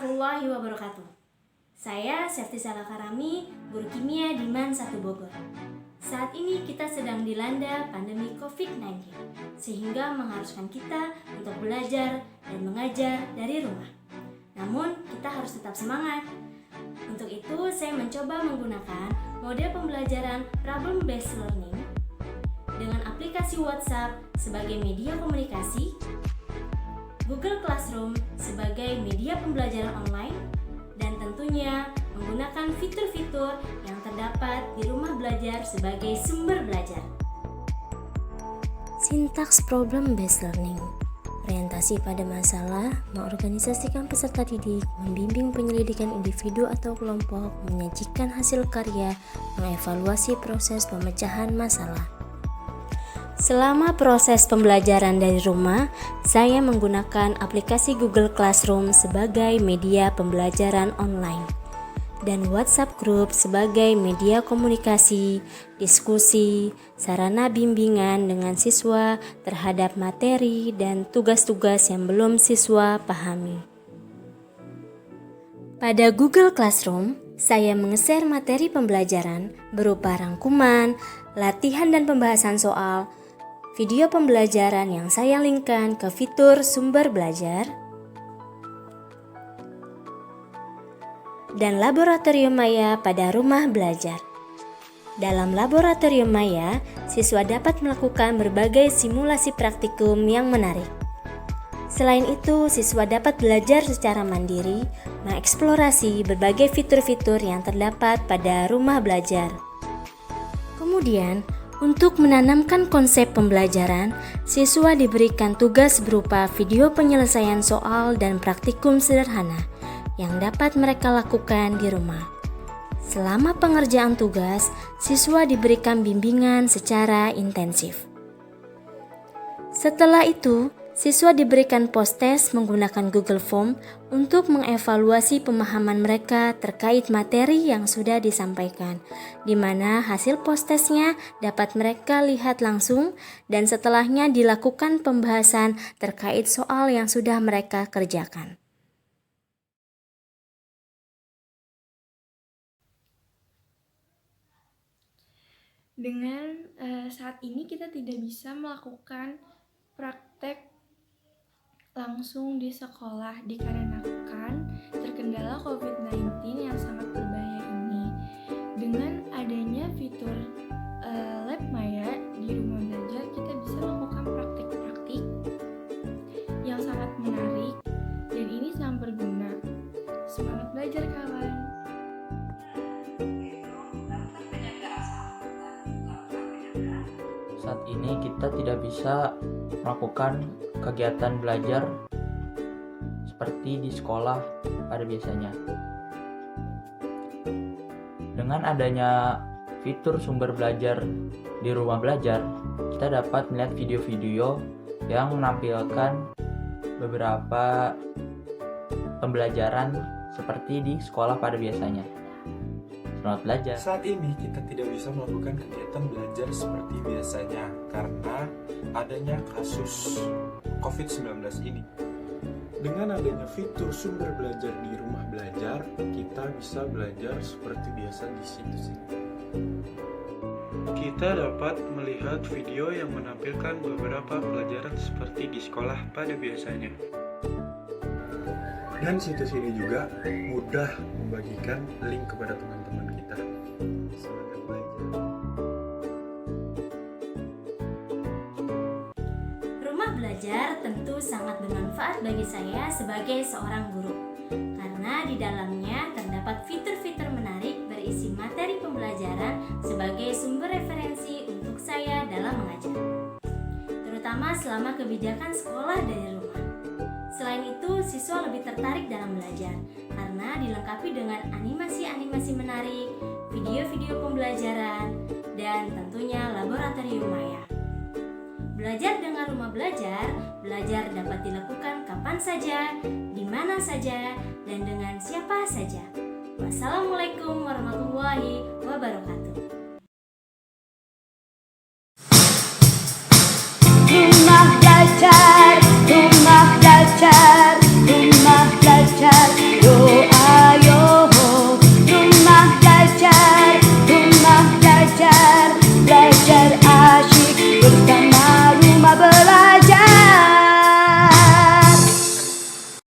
warahmatullahi wabarakatuh. Saya Sefti Salakarami, Guru Kimia di MAN 1 Bogor. Saat ini kita sedang dilanda pandemi COVID-19, sehingga mengharuskan kita untuk belajar dan mengajar dari rumah. Namun, kita harus tetap semangat. Untuk itu, saya mencoba menggunakan mode pembelajaran problem-based learning dengan aplikasi WhatsApp sebagai media komunikasi, Google Classroom sebagai media pembelajaran online, dan tentunya menggunakan fitur-fitur yang terdapat di rumah belajar sebagai sumber belajar. Sintaks problem-based learning, orientasi pada masalah, mengorganisasikan peserta didik, membimbing penyelidikan individu atau kelompok, menyajikan hasil karya, mengevaluasi proses pemecahan masalah. Selama proses pembelajaran dari rumah, saya menggunakan aplikasi Google Classroom sebagai media pembelajaran online dan WhatsApp Group sebagai media komunikasi, diskusi, sarana bimbingan dengan siswa terhadap materi dan tugas-tugas yang belum siswa pahami. Pada Google Classroom, saya menge-share materi pembelajaran berupa rangkuman, latihan dan pembahasan soal, video pembelajaran yang saya linkkan ke fitur sumber belajar, dan laboratorium maya pada rumah belajar. Dalam laboratorium maya, siswa dapat melakukan berbagai simulasi praktikum yang menarik. Selain itu, siswa dapat belajar secara mandiri, mengeksplorasi berbagai fitur-fitur yang terdapat pada rumah belajar. Kemudian, untuk menanamkan konsep pembelajaran, siswa diberikan tugas berupa video penyelesaian soal dan praktikum sederhana yang dapat mereka lakukan di rumah. Selama pengerjaan tugas, siswa diberikan bimbingan secara intensif. Setelah itu, siswa diberikan post-test menggunakan Google Form untuk mengevaluasi pemahaman mereka terkait materi yang sudah disampaikan, di mana hasil post-testnya dapat mereka lihat langsung dan setelahnya dilakukan pembahasan terkait soal yang sudah mereka kerjakan. Dengan saat ini kita tidak bisa melakukan praktek langsung di sekolah dikarenakan terkendala COVID-19 yang sangat berbahaya ini. Dengan adanya fitur lab maya di rumah belajar, kita bisa melakukan praktik-praktik yang sangat menarik dan ini sangat berguna. Semangat belajar kawan! Saat ini kita tidak bisa melakukan kegiatan belajar seperti di sekolah pada biasanya. Dengan adanya fitur sumber belajar di rumah belajar, kita dapat melihat video-video yang menampilkan beberapa pembelajaran seperti di sekolah pada biasanya. Selamat belajar. Saat ini kita tidak bisa melakukan kegiatan belajar seperti biasanya karena adanya kasus COVID-19 ini. Dengan adanya fitur sumber belajar di rumah belajar, kita bisa belajar seperti biasa di situ-situ. Kita dapat melihat video yang menampilkan beberapa pelajaran seperti di sekolah pada biasanya. Dan situs ini juga mudah membagikan link kepada teman-teman kita. Semangat belajar. Rumah belajar tentu sangat bermanfaat bagi saya sebagai seorang guru, karena di dalamnya terdapat fitur-fitur menarik berisi materi pembelajaran sebagai sumber referensi untuk saya dalam mengajar, terutama selama kebijakan sekolah dari rumah. Selain itu, siswa lebih tertarik dalam belajar karena dilengkapi dengan animasi-animasi menarik, video-video pembelajaran, dan tentunya laboratorium maya. Belajar dengan rumah belajar, belajar dapat dilakukan kapan saja, di mana saja, dan dengan siapa saja. Wassalamualaikum warahmatullahi wabarakatuh.